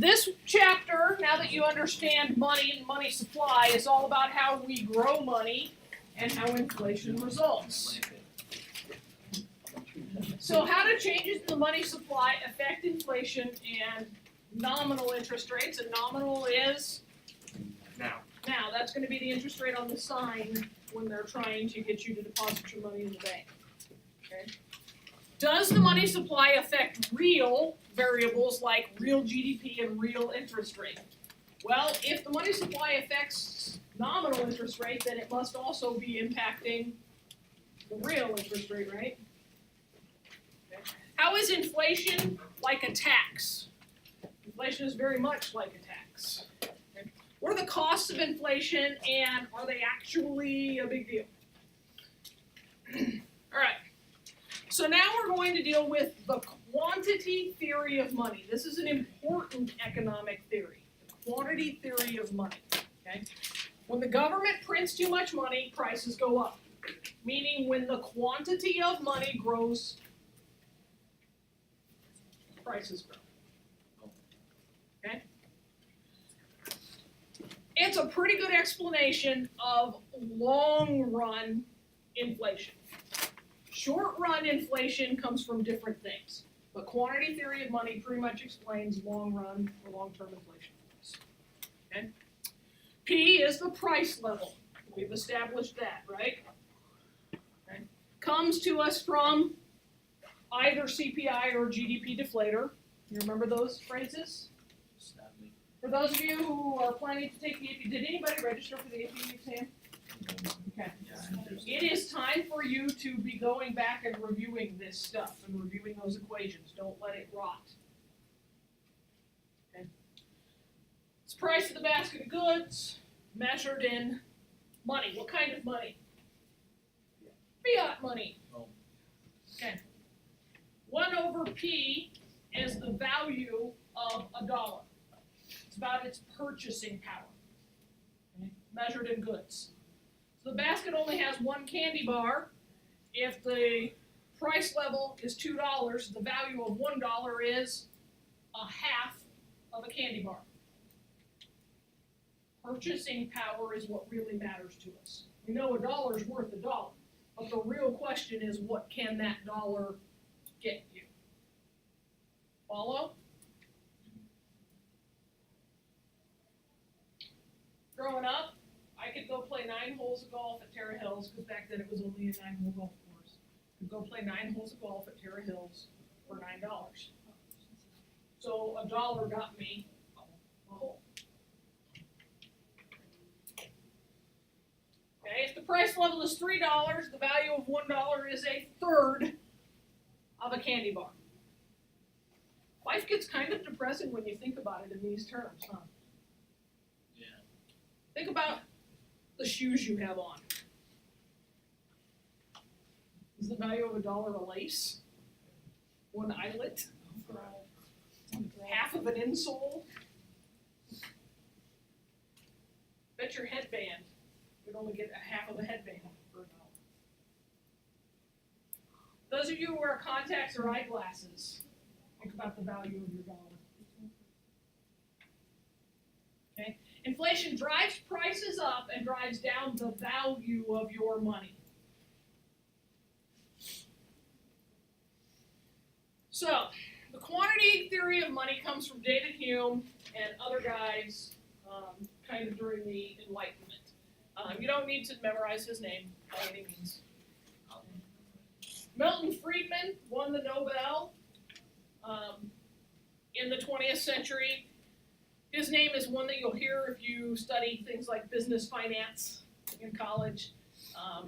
This chapter, now that you understand money and money supply, is all about how we grow money and how inflation results. So how do changes in the money supply affect inflation and nominal interest rates? And nominal is? Now. Now, that's going to be the interest rate on the sign when they're trying to get you to deposit your money in the bank. Okay? Does the money supply affect real variables like real GDP and real interest rate? Well, if the money supply affects nominal interest rate, then it must also be impacting the real interest rate, right? Okay. How is inflation like a tax? Inflation is very much like a tax. Okay. What are the costs of inflation, and are they actually a big deal? All right. So now we're going to deal with the quantity theory of money. This is an important economic theory, the quantity theory of money. Okay? When the government prints too much money, prices go up. Meaning when the quantity of money grows, prices grow. Okay? It's a pretty good explanation of long-run inflation. Short-run inflation comes from different things, but quantity theory of money pretty much explains long-run or long-term inflation. Okay? P is the price level. We've established that, right? Okay. Comes to us from either CPI or GDP deflator. You remember those phrases? For those of you who are planning to take the AP, did anybody register for the AP exam? Okay. It is time for you to be going back and reviewing this stuff and reviewing those equations. Don't let it rot. Okay. It's price of the basket of goods measured in money. What kind of money? Fiat money. Okay. 1 over P is the value of a dollar. It's about its purchasing power, okay, measured in goods. So the basket only has one candy bar. If the price level is $2, the value of $1 is a half of a candy bar. Purchasing power is what really matters to us. We know a dollar is worth $1, but the real question is, what can that dollar get you? Follow? Growing up, I could go play 9 holes of golf at Terra Hills, because back then it was only a 9-hole golf course. Could go play 9 holes of golf at Terra Hills for $9. So $1 got me a hole. Okay, if the price level is $3, the value of $1 is a third of a candy bar. Life gets kind of depressing when you think about it in these terms, huh? Yeah. Think about the shoes you have on. Is the value of $1 a lace? One eyelet? Half of an insole? Bet your headband would only get a half of a headband for $1. Those of you who wear contacts or eyeglasses, think about the value of your dollar. Okay? Inflation drives prices up and drives down the value of your money. So, the quantity theory of money comes from David Hume and other guys kind of during the Enlightenment. You don't need to memorize his name by any means. Milton Friedman won the Nobel in the 20th century. His name is one that you'll hear if you study things like business finance in college,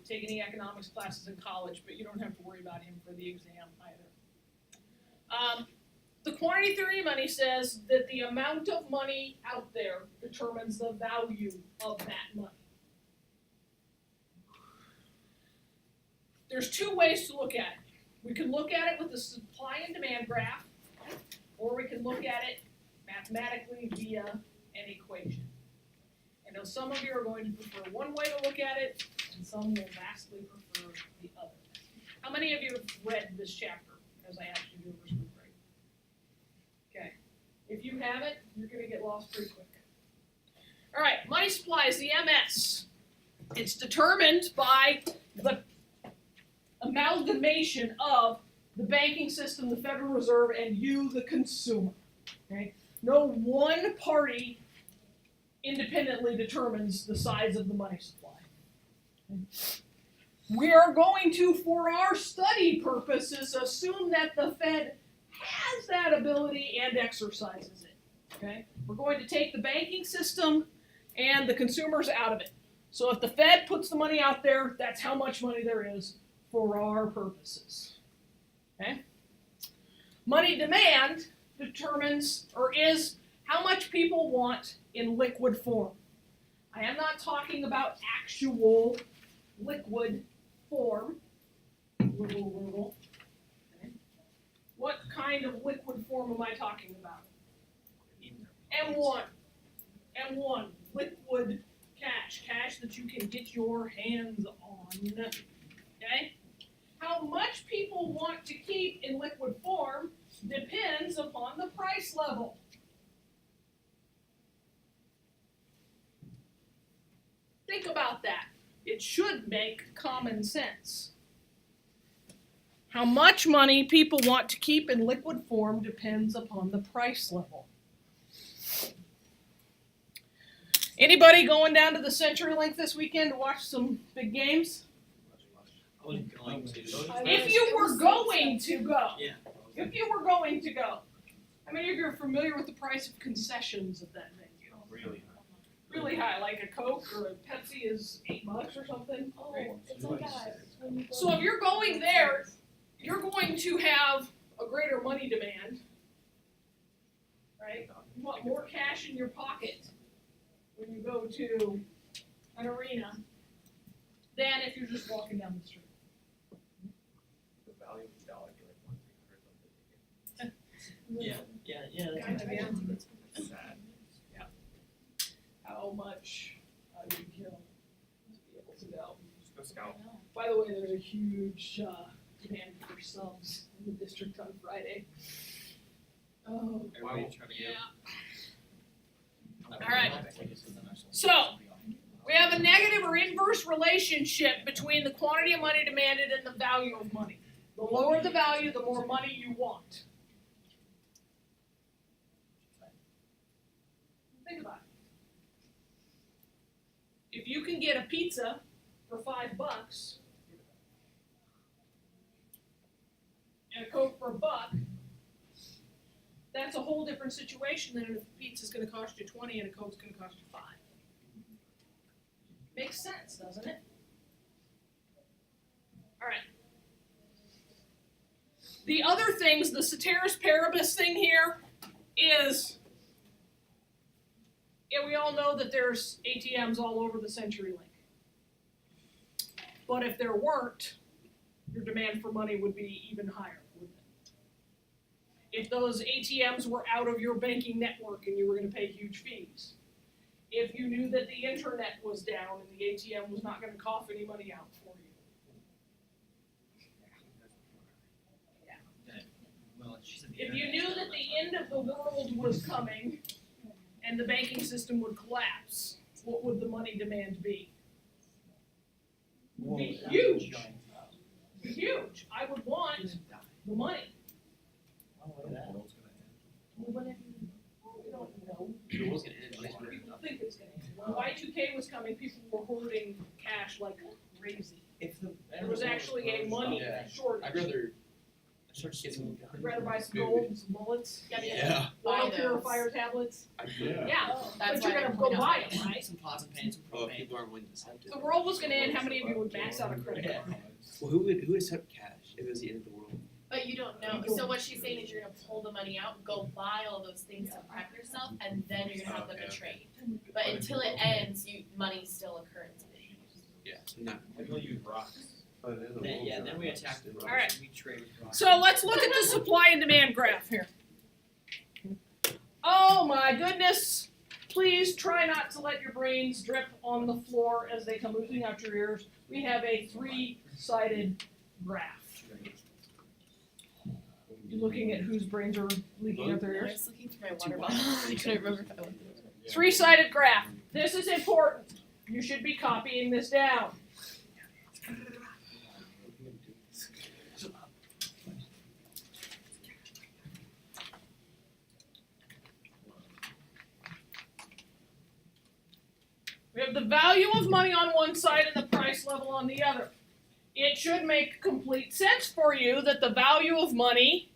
take any economics classes in college, but you don't have to worry about him for the exam either. The quantity theory of money says that the amount of money out there determines the value of that money. There's 2 ways to look at it. We can look at it with the supply and demand graph, or we can look at it mathematically via an equation. I know some of you are going to prefer one way to look at it, and some will vastly prefer the other. How many of you have read this chapter as I asked you to do over spring break? Okay. If you haven't, you're gonna get lost pretty quick. All right, money supply is the MS. It's determined by the amalgamation of the banking system, the Federal Reserve, and you, the consumer. Okay? No one party independently determines the size of the money supply. Okay? We are going to, for our study purposes, assume that the Fed has that ability and exercises it. Okay? We're going to take the banking system and the consumers out of it. So if the Fed puts the money out there, that's how much money there is for our purposes. Okay? Money demand determines or is how much people want in liquid form. I am not talking about actual liquid form. Okay. What kind of liquid form am I talking about? M1, liquid cash that you can get your hands on. Okay? How much people want to keep in liquid form depends upon the price level. Think about that. It should make common sense. How much money people want to keep in liquid form depends upon the price level. Anybody going down to the CenturyLink this weekend to watch some big games? I was going to. If you were going to go. Yeah. If you were going to go. How many of you are familiar with the price of concessions at that venue? Really? Really high, like a Coke or a Pepsi is $8 or something. Right? It's like that. When you go So if you're going there, you're going to have a greater money demand, right? You want more cash in your pocket when you go to an arena than if you're just walking down the street. The value of the dollar, you're like $1,300 Kind of, yeah. That's sad. How much do you kill to be able to go? Just go scout. By the way, there's a huge demand for subs in the district on Friday. Oh, Everybody trying to get. All right. So, we have a negative or inverse relationship between the quantity of money demanded and the value of money. The lower the value, the more money you want. Think about it. If you can get a pizza for $5 and a Coke for $1, that's a whole different situation than if a pizza's going to cost you $20 and a Coke's going to cost you $5. Makes sense, doesn't it? All right. The other things, the ceteris paribus thing here is, yeah, we all know that there's ATMs all over the CenturyLink. But if there weren't, your demand for money would be even higher, wouldn't it? If those ATMs were out of your banking network and you were going to pay huge fees. If you knew that the internet was down and the ATM was not going to cough any money out for you. If you knew that the end of the world was coming and the banking system would collapse, what would the money demand be? It would be huge. Huge. I would want the money. We don't know. People think it's going to end. When Y2K was coming, people were hoarding cash like crazy. There was actually a money shortage. I'd rather start to get some. I'd rather buy some gold and some bullets. Yeah. Water Buy those. purifier tablets. Yeah. Yeah, That's but you're why gonna we go don't buy like them, right? Some pots and pans, some Well, if propane. people aren't willing to accept it. If the world was gonna end, how many of you would max out a credit card? Well, who would accept cash if it was the end of the world? But you don't know. So what she's saying is you're gonna pull the money out, go buy all those things to prep yourself, and then you're gonna have them to trade. But until it ends, money's still a currency. Yeah. No. Maybe we'll use rocks. Then we attack the rocks. All right. We trade with rocks. So let's look at the supply and demand graph here. Oh my goodness. Please try not to let your brains drip on the floor as they come oozing out your ears. We have a 3-sided graph. You looking at whose brains are leaking out their I ears? was looking through my water bottle. I couldn't remember if I went through it. Three-sided graph. This is important. You should be copying this down. We have the value of money on one side and the price level on the other. It should make complete sense for you that the value of money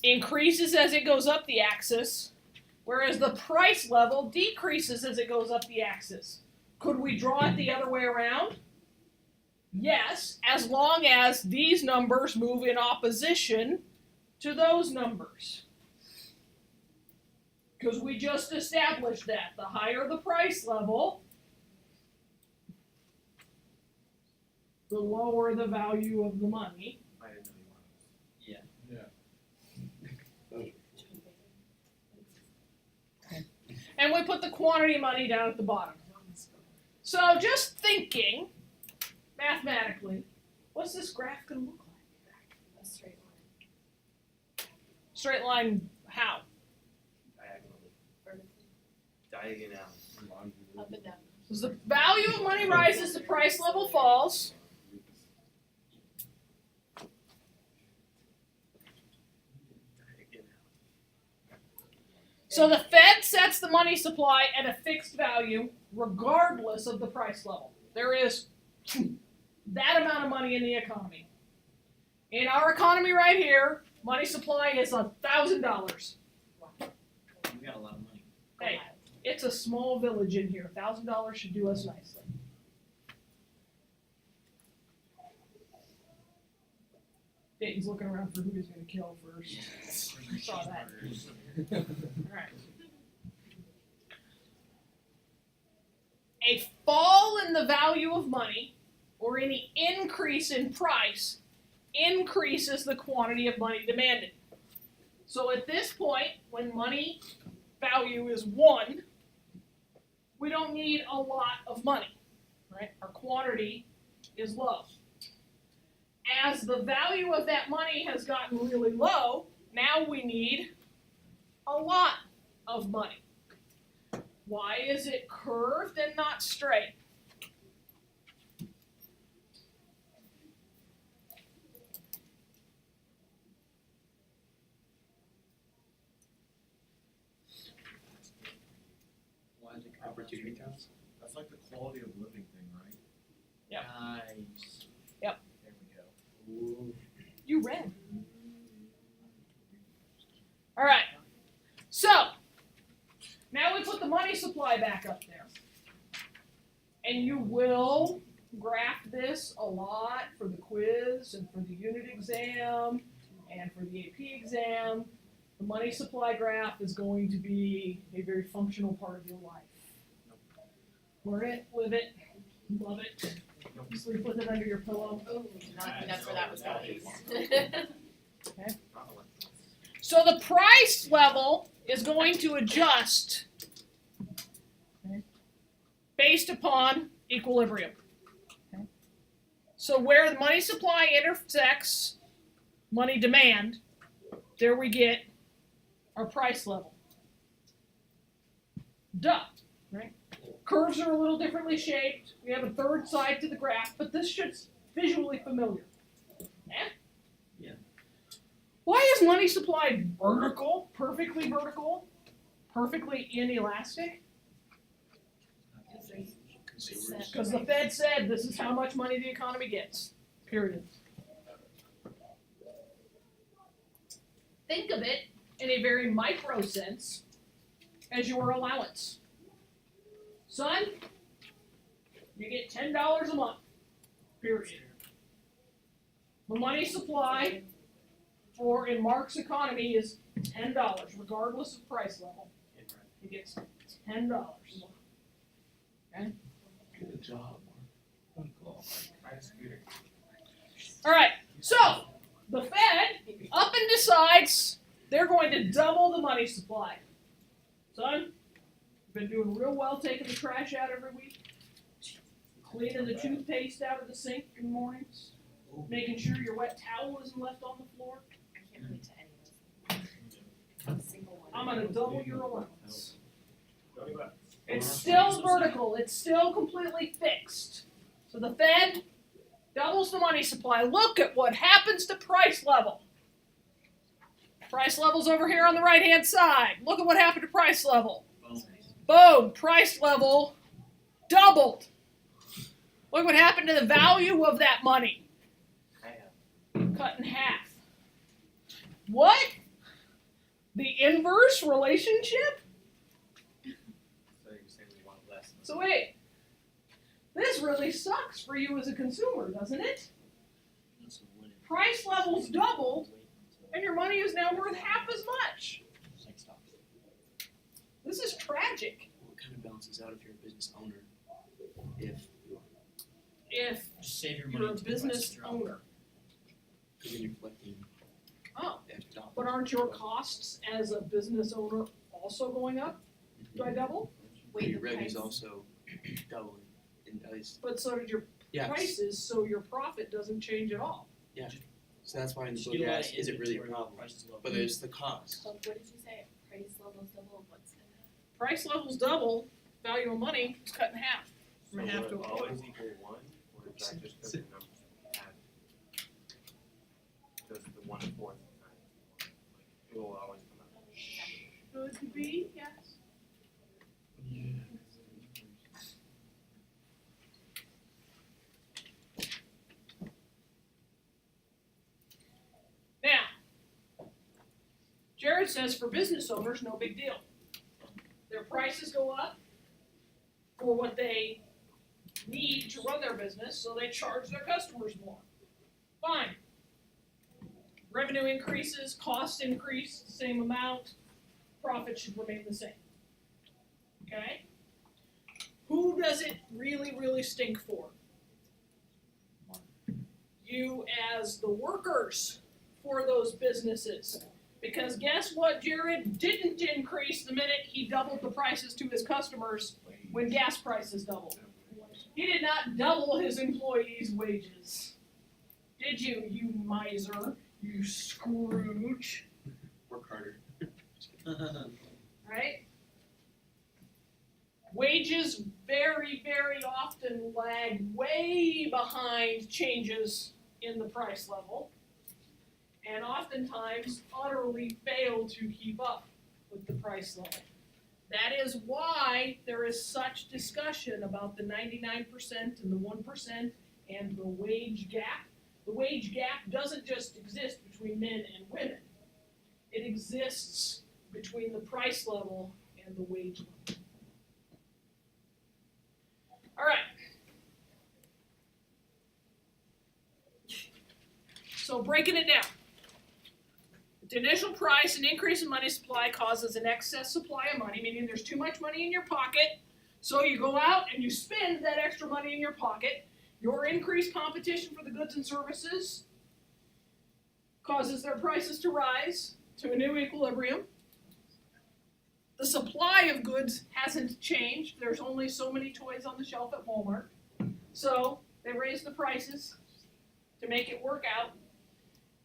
increases as it goes up the axis, whereas the price level decreases as it goes up the axis. Could we draw it the other way around? Yes, as long as these numbers move in opposition to those numbers. Because we just established that. The higher the price level, the lower the value of the money. I didn't know you wanted And we put the quantity money down at the bottom. So just thinking, mathematically, what's this graph going to look like? A straight line. Straight line how? diagonally. Up and down. As the value of money rises, the price level falls. So the Fed sets the money supply at a fixed value regardless of the price level. There is that amount of money in the economy. In our economy right here, money supply is $1,000. We got a lot of money. Hey, it's a small village in here. $1,000 should do us nicely. Dayton's looking around for who he's going to kill first. I saw that. All right. A fall in the value of money or any increase in price increases the quantity of money demanded. So at this point, when money value is 1, we don't need a lot of money, right? Our quantity is low. As the value of that money has gotten really low, now we need a lot of money. Why is it curved and not straight? Why is it Opportunity cost. That's like the quality of living thing, right? Yep. Nice. Yep. There we go. You read. All right. So, now we put the money supply back up there. And you will graph this a lot for the quiz and for the unit exam and for the AP exam. The money supply graph is going to be a very functional part of your life. Learn it, live it, love it. Sleep with it under your pillow. Oh, that's where that was going. So the price level is going to adjust based upon equilibrium. So where the money supply intersects money demand, there we get our price level. Duh, right? Curves are a little differently shaped. We have a third side to the graph, but this shit's visually familiar. Yeah. Why is money supply vertical, perfectly inelastic? Consumers. Because the Fed said this is how much money the economy gets. Period. Think of it in a very micro sense as your allowance. Son, you get $10 a month. Period. The money supply for in Mark's economy is $10, regardless of price level. He gets $10. Okay? Good job, Mark. All right. So the Fed up and decides they're going to double the money supply. Son, you've been doing real well taking the trash out every week, cleaning the toothpaste out of the sink in the mornings, making sure your wet towel isn't left on the floor. can't relate to any of those. Single one. I'm gonna double your allowance. $20. It's still vertical, it's still completely fixed. So the Fed doubles the money supply. Look at what happens to price level. Price level's over here on the right-hand side. Look at what happened to price level. Boom, price level doubled. Look what happened to the value of that money. Cut in half. What? The inverse relationship? So you're saying we want less. So wait, this really sucks for you as a consumer, doesn't it? Price levels doubled, and your money is now worth half as much. This is tragic. What kind of balances out if you're a business owner? If you are, If Just save your money you're a until the prices business drop. owner. because then you're collecting Oh, the extra dollars. but aren't your costs as a business owner also going up by double? Wait, Your the revenue's price. also doubling in at least, But so did your yeah. prices, so your profit doesn't change at all. So that's why in the Just book get a it lot asks, of is it really a inventory while problem? prices low. But there's the cost. So what did you say? Price levels double. What's gonna happen? Price levels double, value of money is cut in half. So I'm gonna have will to- it always equal 1, or is that just because the numbers add? Does the 1/4 times? It will always come out. Could be, yes. Now, Jared says for business owners, no big deal. Their prices go up for what they need to run their business, so they charge their customers more. Fine. Revenue increases, costs increase the same amount, profit should remain the same. Okay? Who does it really, really stink for? You as the workers for those businesses. Because guess what Jared didn't increase the minute he doubled the prices to his customers when gas prices doubled? He did not double his employees' wages. Did you, you miser, you Scrooge, Work harder. right? Wages very, very often lag way behind changes in the price level, and oftentimes utterly fail to keep up with the price level. That is why there is such discussion about the 99% and the 1% and the wage gap. The wage gap doesn't just exist between men and women. It exists between the price level and the wage level. All right. So breaking it down. The initial price and increase in money supply causes an excess supply of money, meaning there's too much money in your pocket. So you go out and you spend that extra money in your pocket. Your increased competition for the goods and services causes their prices to rise to a new equilibrium. The supply of goods hasn't changed. There's only so many toys on the shelf at Walmart. So they raise the prices to make it work out.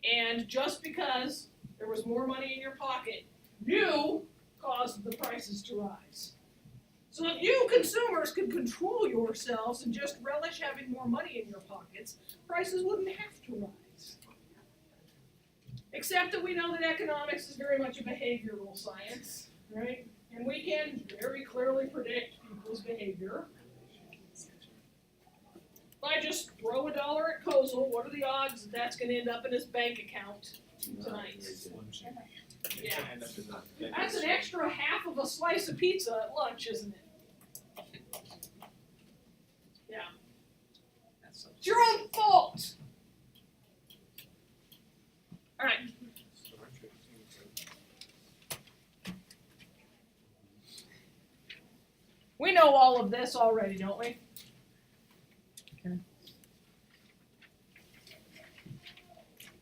And just because there was more money in your pocket, you caused the prices to rise. So if you consumers could control yourselves and just relish having more money in your pockets, prices wouldn't have to rise. Except that we know that economics is very much a behavioral science, right? And we can very clearly predict people's behavior. If I just throw $1 at Kozel, what are the odds that that's going to end up in his bank account tonight? Yeah. And that's just not- That's an extra half of a slice of pizza at lunch, isn't it? Yeah. It's your own fault. All right. We know all of this already, don't we?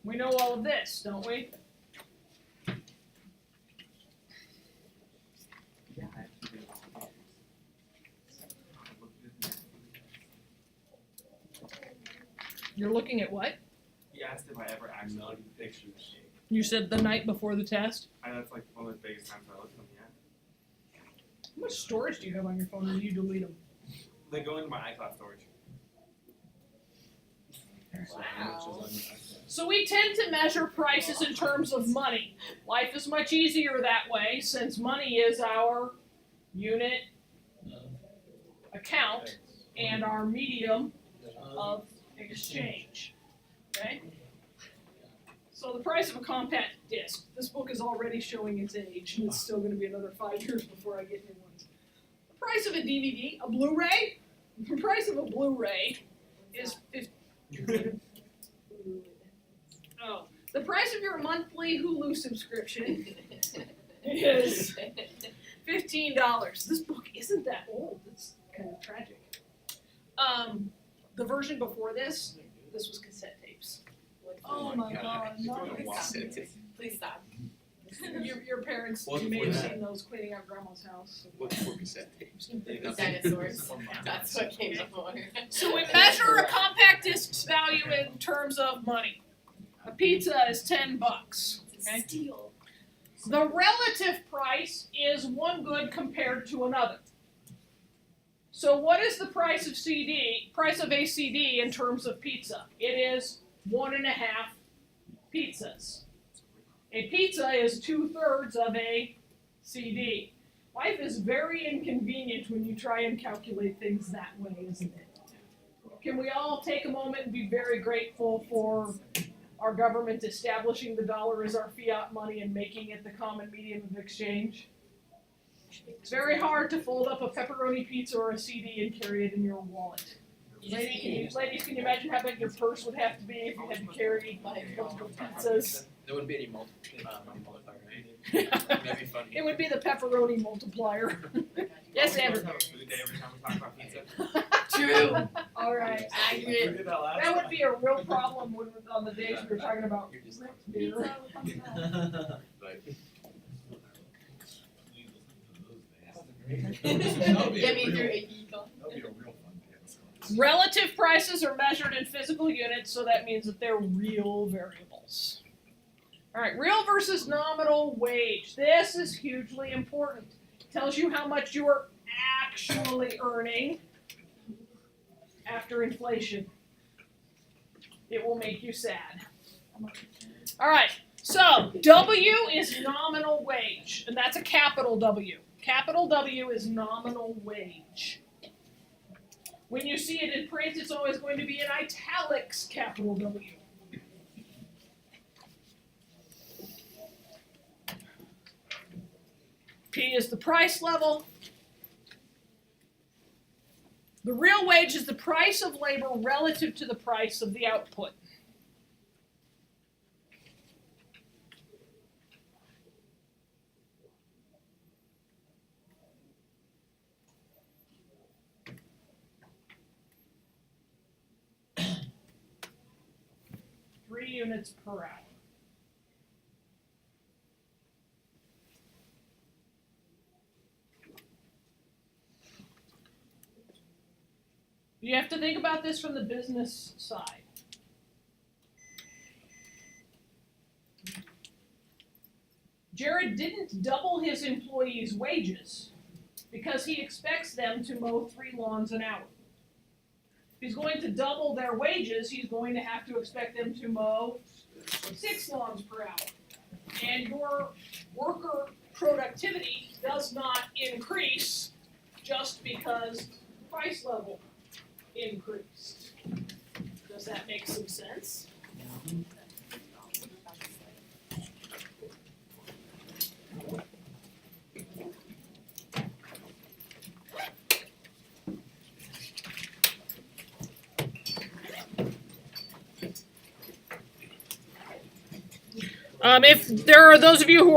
We know all of this, don't we? Yeah, I actually do. You're looking at what? He asked if I ever actually looked at pictures. You said the night before the test? That's like one of the biggest times I look at them, yeah. How much storage do you have on your phone, or do you delete them? They go into my iCloud storage. So how much is on your iPad? So we tend to measure prices in terms of money. Life is much easier that way, since money is our unit account and our medium of exchange. Okay? So the price of a compact disc. This book is already showing its age, and it's still going to be another 5 years before I get new ones. The price of a DVD, a Blu-ray. The price of a Blu-ray is oh, the price of your monthly Hulu subscription is $15. This book isn't that old. It's kind of tragic. The version before this was cassette tapes. Oh my God, not Please stop. Your parents What may before have that? seen those cleaning out grandma's house. What for cassette tapes? Dinosaurs. That's what came before. So we measure a compact disc's value in terms of money. A pizza is $10. Okay? Steal. The relative price is one good compared to another. So what is the price of a CD in terms of pizza? It is 1.5 pizzas. A pizza is 2/3 of a CD. Life is very inconvenient when you try and calculate things that way, isn't it? Can we all take a moment and be very grateful for our government establishing the dollar as our fiat money and making it the common medium of exchange? It's very hard to fold up a pepperoni pizza or a CD and carry it in your wallet. Ladies, can you imagine how big your purse would have to be if you had to carry multiple pizzas? There wouldn't be any multiplier, right? That'd be funny. It would be the pepperoni multiplier. Yes, Andrew. Have a food day every time we talk about pizza. True. All right. We did that last That would time. be a real problem on the days we were talking about You're just beer. Like, Get me through a econ. That'll be a real fun dance. Relative prices are measured in physical units, so that means that they're real variables. All right, real versus nominal wage. This is hugely important. Tells you how much you are actually earning after inflation. It will make you sad. All right, so W is nominal wage, and that's a capital W. Capital W is nominal wage. When you see it in print, it's always going to be in italics, capital W. P is the price level. The real wage is the price of labor relative to the price of the output. Units per hour. You have to think about this from the business side. Jared didn't double his employees' wages because he expects them to mow 3 lawns an hour. If he's going to double their wages, he's going to have to expect them to mow 6 lawns per hour. And your worker productivity does not increase just because the price level increased. Does that make some sense? If there are those of you who are